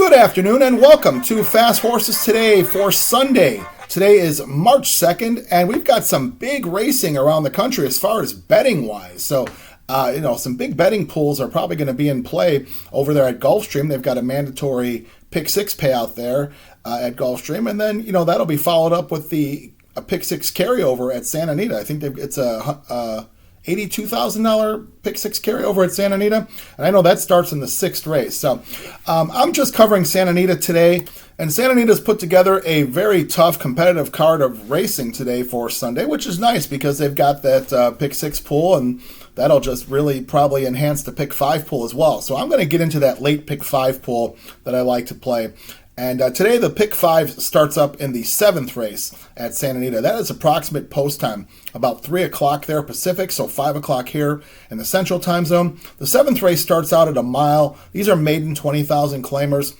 Good afternoon and welcome to Fast Horses Today for Sunday. Today is March 2nd and we've got some big racing around the country as far as betting wise. So, some big betting pools are probably going to be in play over there at Gulfstream. They've got a mandatory pick six payout there at Gulfstream. And then, that'll be followed up with a pick six carryover at Santa Anita. I think it's a $82,000 pick six carryover at Santa Anita. And I know that starts in the sixth race. So I'm just covering Santa Anita today. And Santa Anita's put together a very tough competitive card of racing today for Sunday, which is nice because they've got that pick six pool, and that'll just really probably enhance the pick five pool as well. So I'm going to get into that late pick five pool that I like to play. And today the pick five starts up in the seventh race at Santa Anita. That is approximate post time, about 3 o'clock there Pacific, so 5 o'clock here in the Central Time Zone. The seventh race starts out at a mile. These are maiden 20,000 claimers.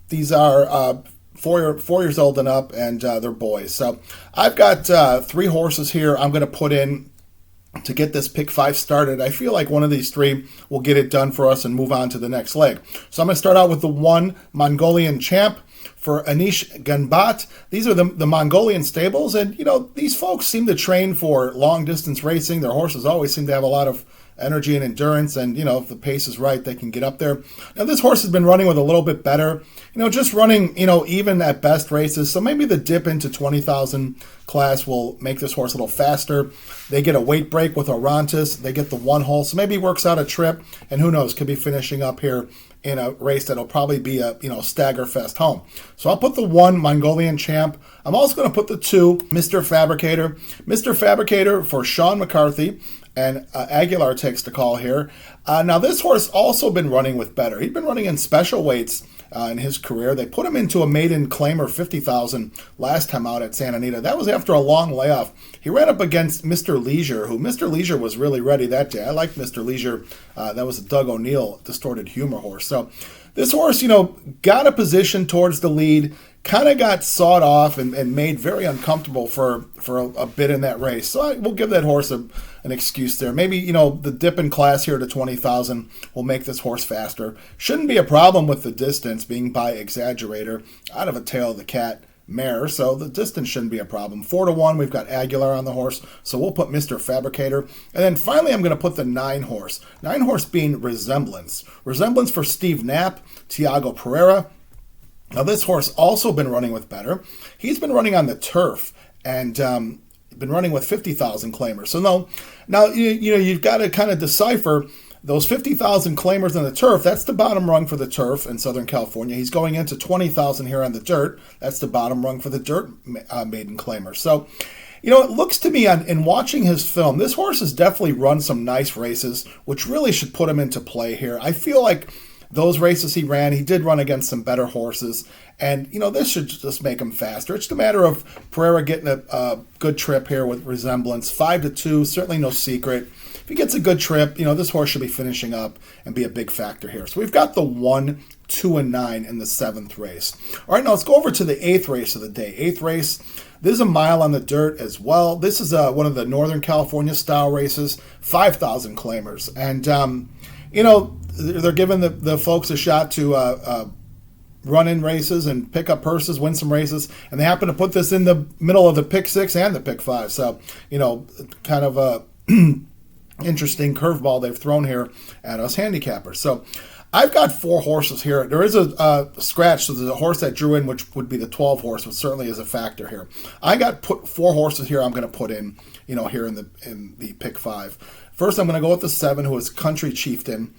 These are 4 years old and up, and they're boys. So I've got 3 horses here I'm going to put in to get this pick five started. I feel like one of these 3 will get it done for us and move on to the next leg. So I'm going to start out with the 1 Mongolian Champ for Anish Ganbat. These are the Mongolian stables, and these folks seem to train for long distance racing. Their horses always seem to have a lot of energy and endurance, and if the pace is right, they can get up there. Now this horse has been running with a little bit better, just running even at best races, so maybe the dip into 20,000 class will make this horse a little faster. They get a weight break with Orontis, they get the 1 hole, so maybe he works out a trip, and who knows, could be finishing up here in a race that'll probably be a stagger fest home. So I'll put the 1 Mongolian Champ. I'm also going to put the 2 Mr. Fabricator. Mr. Fabricator for Sean McCarthy, and Aguilar takes the call here. Now this horse also been running with better. He'd been running in special weights in his career. They put him into a maiden claimer 50,000 last time out at Santa Anita. That was after a long layoff. He ran up against Mr. Leisure, who Mr. Leisure was really ready that day. I liked Mr. Leisure. That was a Doug O'Neill distorted humor horse. So this horse, got a position towards the lead, kind of got sawed off and made very uncomfortable for a bit in that race. So we'll give that horse an excuse there. Maybe, the dip in class here to 20,000 will make this horse faster. Shouldn't be a problem with the distance being by Exaggerator out of a tail of the cat mare, so the distance shouldn't be a problem. 4-1, we've got Aguilar on the horse, so we'll put Mr. Fabricator. And then finally, I'm going to put the 9 horse. 9 horse being Resemblance. Resemblance for Steve Knapp, Tiago Pereira. Now this horse also been running with better. He's been running on the turf and been running with 50,000 claimers. So now you've got to kind of decipher those 50,000 claimers on the turf. That's the bottom rung for the turf in Southern California. He's going into 20,000 here on the dirt. That's the bottom rung for the dirt maiden claimer. So it looks to me in watching his film, this horse has definitely run some nice races, which really should put him into play here. I feel like those races he ran, he did run against some better horses. And, this should just make him faster. It's a matter of Pereira getting a good trip here with Resemblance. 5-2, certainly no secret. If he gets a good trip, this horse should be finishing up and be a big factor here. So we've got the 1, 2, and 9 in the 7th race. All right, now let's go over to the 8th race of the day. 8th race, this is a mile on the dirt as well. This is one of the Northern California style races, 5,000 claimers. And, they're giving the folks a shot to run in races and pick up purses, win some races, and they happen to put this in the middle of the pick 6 and the pick 5. So, kind of a interesting curveball they've thrown here at us handicappers. So I've got 4 horses here. There is a scratch, so there's a horse that drew in, which would be the 12 horse, which certainly is a factor here. I got 4 horses here I'm going to put in, here in the pick 5. First, I'm going to go with the 7, who is Country Chieftain,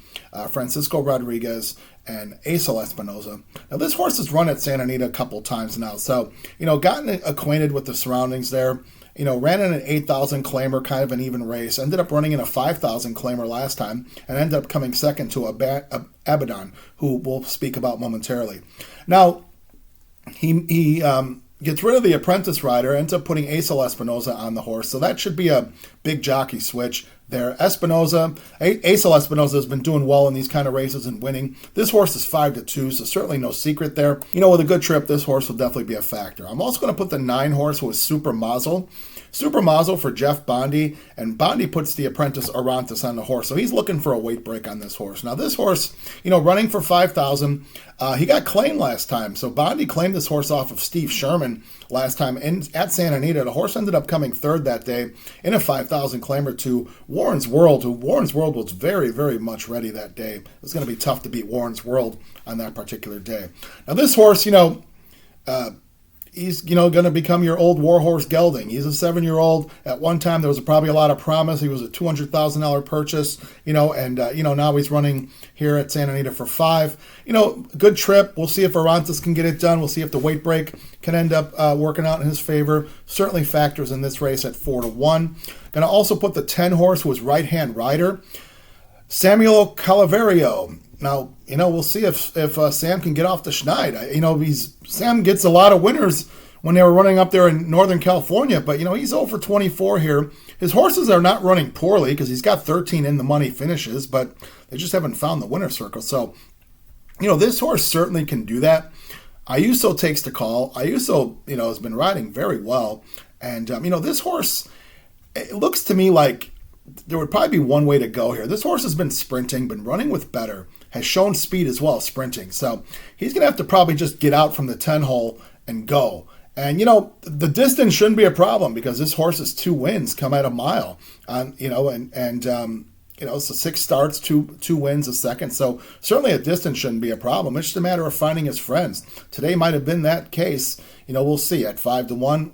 Francisco Rodriguez, and Acel Espinoza. Now, this horse has run at Santa Anita a couple times now, so, gotten acquainted with the surroundings there. Ran in an 8,000 claimer, kind of an even race. Ended up running in a 5,000 claimer last time, and ended up coming second to Abaddon, who we'll speak about momentarily. Now, he gets rid of the apprentice rider, ends up putting Acel Espinoza on the horse, so that should be a big jockey switch there. Acel Espinoza has been doing well in these kind of races and winning. This horse is 5-2, so certainly no secret there. With a good trip, this horse will definitely be a factor. I'm also going to put the 9 horse, who is Super Mazel. Super Mazel for Jeff Bondi, and Bondi puts the apprentice Orontes on the horse. So he's looking for a weight break on this horse. Now this horse, running for 5,000, he got claimed last time. So Bondi claimed this horse off of Steve Sherman last time at Santa Anita. The horse ended up coming third that day in a 5,000 claimer to Warren's World, who Warren's World was very, very much ready that day. It was going to be tough to beat Warren's World on that particular day. Now this horse, he's going to become your old warhorse gelding. He's a 7-year-old. At one time, there was probably a lot of promise. He was a $200,000 purchase, and now he's running here at Santa Anita for 5. Good trip. We'll see if Orontes can get it done. We'll see if the weight break can end up working out in his favor. Certainly factors in this race at 4-1. Going to also put the 10 horse, who is right-hand rider, Samuel Calaverio. Now, we'll see if Sam can get off the schneid. Sam gets a lot of winners when they were running up there in Northern California, but, he's over 24 here. His horses are not running poorly because he's got 13 in the money finishes, but they just haven't found the winner's circle. So, this horse certainly can do that. Ayuso takes the call. Ayuso, has been riding very well. And, this horse, it looks to me like there would probably be one way to go here. This horse has been sprinting, been running with better, has shown speed as well, sprinting. So he's going to have to probably just get out from the 10 hole and go. And, the distance shouldn't be a problem because this horse's 2 wins come at a mile. So 6 starts, two wins a second. So certainly a distance shouldn't be a problem. It's just a matter of finding his friends. Today might have been that case. We'll see at 5-1,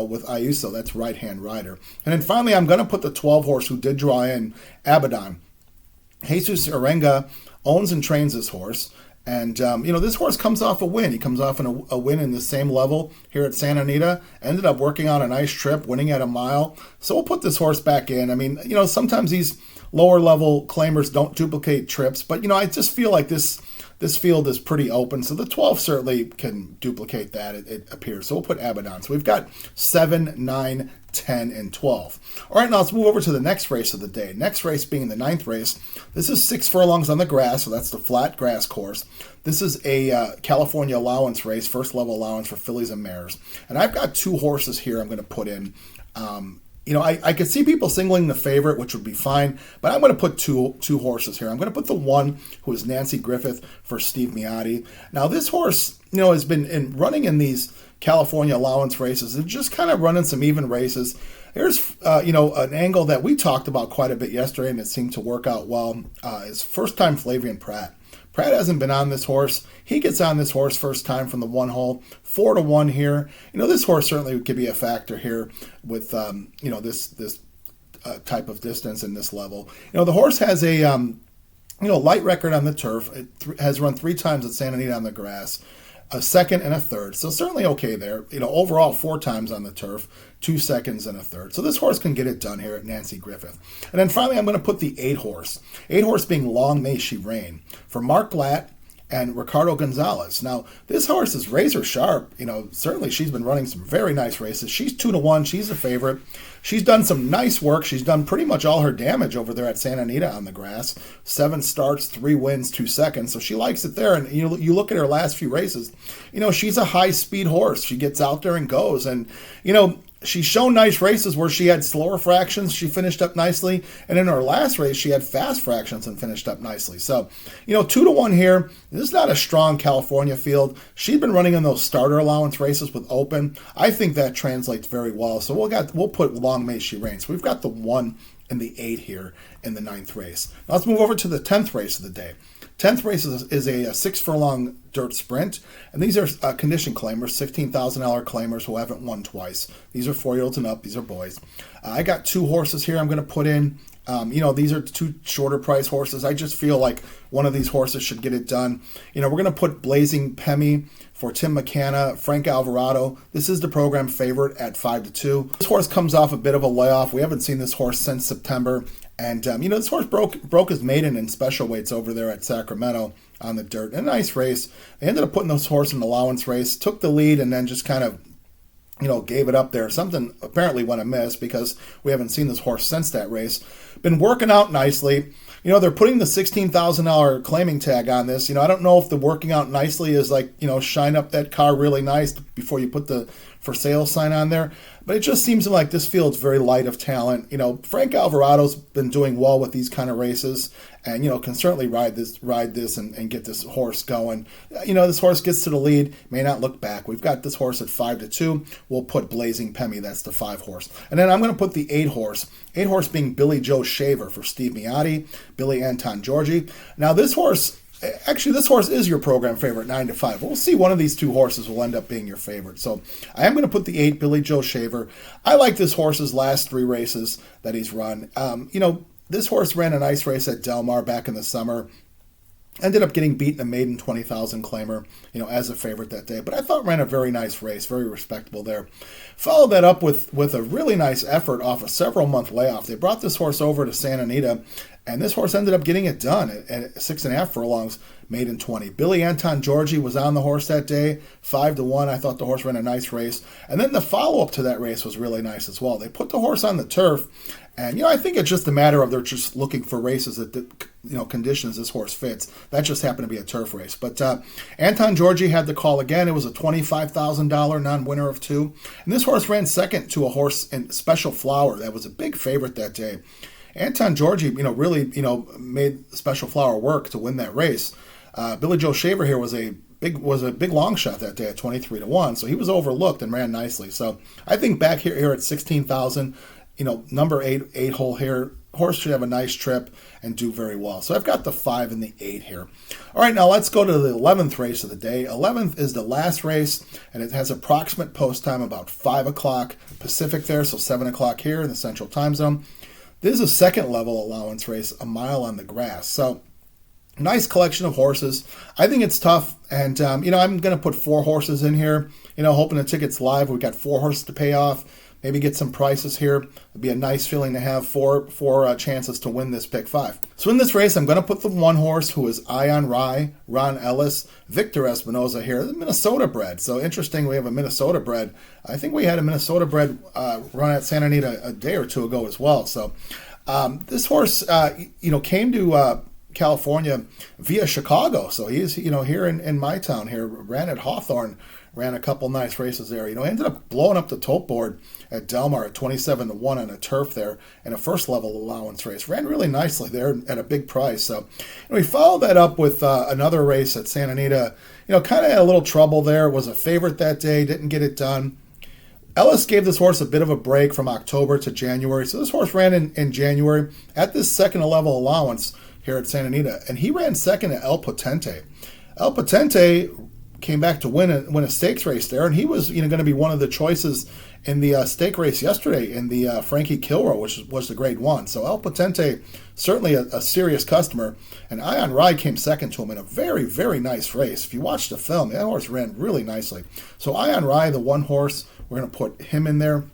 with Ayuso. That's right-hand rider. And then finally, I'm going to put the 12 horse who did draw in, Abaddon. Jesus Arenga owns and trains this horse. And, this horse comes off a win. He comes off a win in the same level here at Santa Anita. Ended up working on a nice trip, winning at a mile. So we'll put this horse back in. I mean, sometimes these lower level claimers don't duplicate trips. But, I just feel like this field is pretty open. So the 12 certainly can duplicate that, it appears. So we'll put Abaddon. So we've got 7, 9, 10, and 12. All right, now let's move over to the next race of the day. Next race being the 9th race. This is 6 furlongs on the grass, so that's the flat grass course. This is a California allowance race, first level allowance for fillies and mares. And I've got 2 horses here I'm going to put in. I could see people singling the favorite, which would be fine, but I'm going to put two horses here. I'm going to put the 1, who is Nancy Griffith, for Steve Miotti. Now, this horse, has been running in these California allowance races and just kind of running some even races. Here's, an angle that we talked about quite a bit yesterday, and it seemed to work out well, is first-time Flavian Pratt. Pratt hasn't been on this horse. He gets on this horse first time from the 1 hole, 4-1 here. This horse certainly could be a factor here with, this type of distance and this level. The horse has a, light record on the turf. It has run 3 times at Santa Anita on the grass, a second and a third. So certainly okay there. Overall 4 times on the turf, 2 seconds and a third. So this horse can get it done here at Nancy Griffith. And then finally, I'm going to put the 8 horse. 8 horse being Long May She Reign for Mark Glatt and Ricardo Gonzalez. Now, this horse is razor sharp. Certainly she's been running some very nice races. She's 2-1. She's a favorite. She's done some nice work. She's done pretty much all her damage over there at Santa Anita on the grass. 7 starts, 3 wins, 2 seconds. So she likes it there. And you look at her last few races, she's a high-speed horse. She gets out there and goes. And, she's shown nice races where she had slower fractions. She finished up nicely. And in her last race, she had fast fractions and finished up nicely. So, 2-1 here. This is not a strong California field. She's been running in those starter allowance races with open. I think that translates very well. So we'll put Long May She Reign. So we've got the 1 and the 8 here in the 9th race. Now let's move over to the 10th race of the day. 10th race is a 6 furlong dirt sprint, and these are condition claimers, $16,000 claimers who haven't won twice. These are 4-year-olds and up. These are boys. I got 2 horses here I'm going to put in. These are 2 shorter price horses. I just feel like one of these horses should get it done. We're going to put Blazing Pemi for Tim McCanna, Frank Alvarado. This is the program favorite at 5-2. This horse comes off a bit of a layoff. We haven't seen this horse since September. And, this horse broke his maiden in special weights over there at Sacramento on the dirt. A nice race. They ended up putting this horse in an allowance race, took the lead, and then just kind of, gave it up there. Something apparently went amiss because we haven't seen this horse since that race. Been working out nicely. They're putting the $16,000 claiming tag on this. I don't know if the working out nicely is like, shine up that car really nice before you put the for sale sign on there. But it just seems like this field's very light of talent. Frank Alvarado's been doing well with these kind of races, and can certainly ride this and get this horse going. This horse gets to the lead, may not look back. We've got this horse at 5-2. We'll put Blazing Pemmy. That's the 5 horse, and then I'm going to put the 8 horse. 8 horse being Billy Joe Shaver for Steve Miotti, Billy Anton Georgi. Now this horse is your program favorite, 9-5. We'll see one of these 2 horses will end up being your favorite. So I am going to put the 8, Billy Joe Shaver. I like this horse's last 3 races that he's run. This horse ran a nice race at Del Mar back in the summer. Ended up getting beat in a maiden 20,000 claimer, as a favorite that day. But I thought ran a very nice race, very respectable there. Followed that up with a really nice effort off a several-month layoff. They brought this horse over to Santa Anita, and this horse ended up getting it done at 6.5 furlongs, maiden 20. Billy Anton Georgi was on the horse that day, 5-1. I thought the horse ran a nice race. And then the follow-up to that race was really nice as well. They put the horse on the turf, and, I think it's just a matter of they're just looking for races that, conditions this horse fits. That just happened to be a turf race. But Anton Georgi had the call again. It was a $25,000 non-winner of 2. And this horse ran second to a horse in Special Flower. That was a big favorite that day. Anton Georgi, really, made Special Flower work to win that race. Billy Joe Shaver here was a big long shot that day at 23-1. So he was overlooked and ran nicely. So I think back here at 16,000, number 8 hole here, horse should have a nice trip and do very well. So I've got the 5 and the 8 here. All right, now let's go to the 11th race of the day. 11th is the last race, and it has approximate post time about 5 o'clock Pacific there, so 7 o'clock here in the Central Time Zone. This is a second level allowance race, a mile on the grass. So nice collection of horses. I think it's tough, and I'm going to put 4 horses in here, hoping the ticket's live. We've got 4 horses to pay off. Maybe get some prices here. It'd be a nice feeling to have four chances to win this pick 5. So in this race, I'm going to put the 1 horse who is Ion Rye, Ron Ellis, Victor Espinoza here, the Minnesota bred. So interesting, we have a Minnesota bred. I think we had a Minnesota bred run at Santa Anita a day or 2 ago as well. So this horse, came to California via Chicago. So he's, here in my town here, ran at Hawthorne. Ran a couple nice races there. Ended up blowing up the tote board at Del Mar at 27-1 on a turf there in a first level allowance race. Ran really nicely there at a big price. So we followed that up with another race at Santa Anita. Kind of had a little trouble there. Was a favorite that day. Didn't get it done. Ellis gave this horse a bit of a break from October to January. So this horse ran in January at this second level allowance here at Santa Anita. And he ran second at El Potente. El Potente came back to win a stakes race there, and he was going to be one of the choices in the stake race yesterday in the Frankie Kilroe, which was the grade 1. So El Potente, certainly a serious customer, and Ion Rye came second to him in a very, very nice race. If you watch the film, that horse ran really nicely. So Ion Rye, the 1 horse, we're going to put him in there.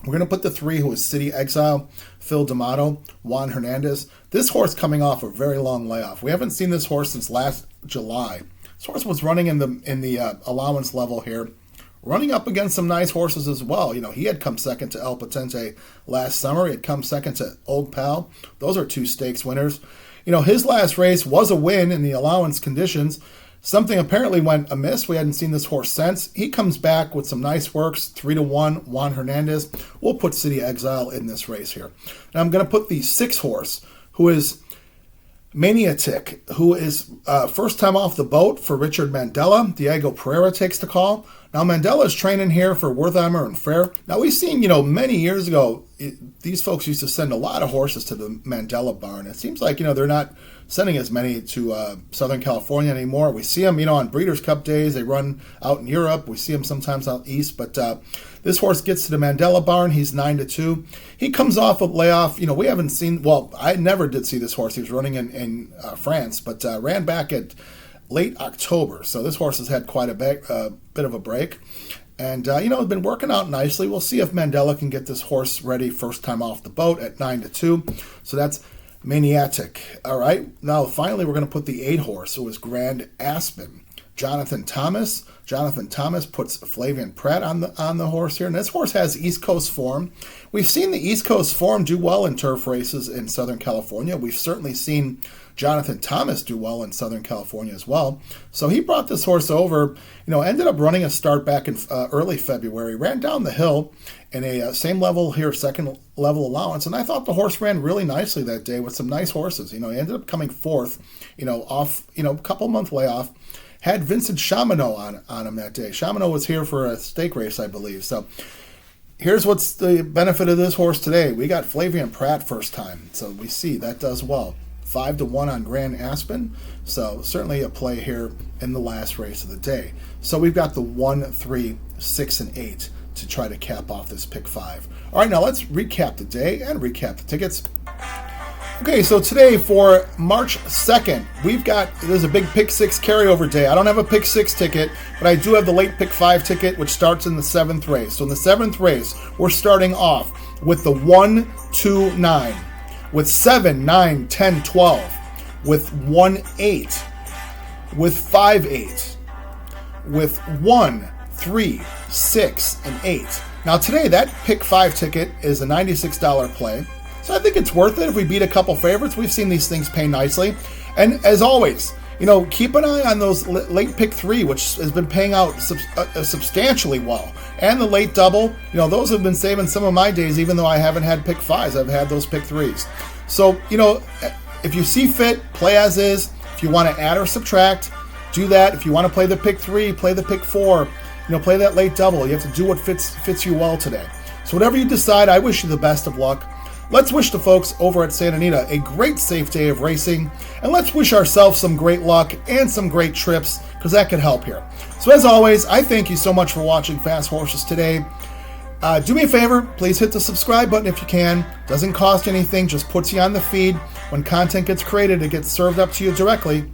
We're going to put the 3 who is City Exile, Phil D'Amato, Juan Hernandez. This horse coming off a very long layoff. We haven't seen this horse since last July. This horse was running in the allowance level here, running up against some nice horses as well. He had come second to El Potente last summer. He had come second to Old Pal. Those are 2 stakes winners. His last race was a win in the allowance conditions. Something apparently went amiss. We hadn't seen this horse since. He comes back with some nice works, 3-1, Juan Hernandez. We'll put City Exile in this race here. Now I'm going to put the 6 horse, who is Maniatic, who is first time off the boat for Richard Mandela. Diego Pereira takes the call. Now Mandela is training here for Wertheimer and Fair. Now we've seen, many years ago, these folks used to send a lot of horses to the Mandela barn. It seems like, they're not sending as many to Southern California anymore. We see them, on Breeders' Cup days. They run out in Europe. We see them sometimes out east. But this horse gets to the Mandela barn. He's 9-2. He comes off a layoff. We haven't seen, I never did see this horse. He was running in France, but ran back at late October. So this horse has had quite a bit of a break. And, been working out nicely. We'll see if Mandela can get this horse ready first time off the boat at 9-2. So that's Maniatic. All right. Now, finally, we're going to put the 8 horse, who is Grand Aspen. Jonathan Thomas. Jonathan Thomas puts Flavian Pratt on the horse here, and this horse has East Coast form. We've seen the East Coast form do well in turf races in Southern California. We've certainly seen Jonathan Thomas do well in Southern California as well. So he brought this horse over, ended up running a start back in early February, ran down the hill in a same level here, second level allowance. And I thought the horse ran really nicely that day with some nice horses. He ended up coming fourth, off, a couple month layoff. Had Vincent Chamonix on him that day. Chamonix was here for a stake race, I believe. So here's what's the benefit of this horse today. We got Flavian Pratt first time. So we see that does well. 5-1 on Grand Aspen. So certainly a play here in the last race of the day. So we've got the 1, 3, 6, and 8 to try to cap off this pick 5. All right, now let's recap the day and recap the tickets. Okay, so today for March 2nd, there's a big pick 6 carryover day. I don't have a pick 6 ticket, but I do have the late pick 5 ticket, which starts in the 7th race. So in the 7th race, we're starting off with the 1, 2, 9, with 7, 9, 10, 12, with 1, 8, with 5, 8, with 1, 3, 6, and 8. Now today, that pick 5 ticket is a $96 play. So I think it's worth it if we beat a couple favorites. We've seen these things pay nicely. And as always, keep an eye on those late pick 3, which has been paying out substantially well. And the late double, those have been saving some of my days, even though I haven't had pick 5s. I've had those pick 3s. So, if you see fit, play as is. If you want to add or subtract, do that. If you want to play the pick 3, play the pick 4, play that late double. You have to do what fits you well today. So whatever you decide, I wish you the best of luck. Let's wish the folks over at Santa Anita a great, safe day of racing, and let's wish ourselves some great luck and some great trips, because that could help here. So as always, I thank you so much for watching Fast Horses today. Do me a favor, please hit the subscribe button if you can. Doesn't cost anything, just puts you on the feed. When content gets created, it gets served up to you directly.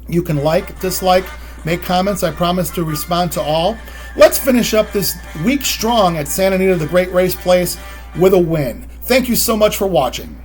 You can like, dislike, make comments. I promise to respond to all. Let's finish up this week strong at Santa Anita, the Great Race Place, with a win. Thank you so much for watching.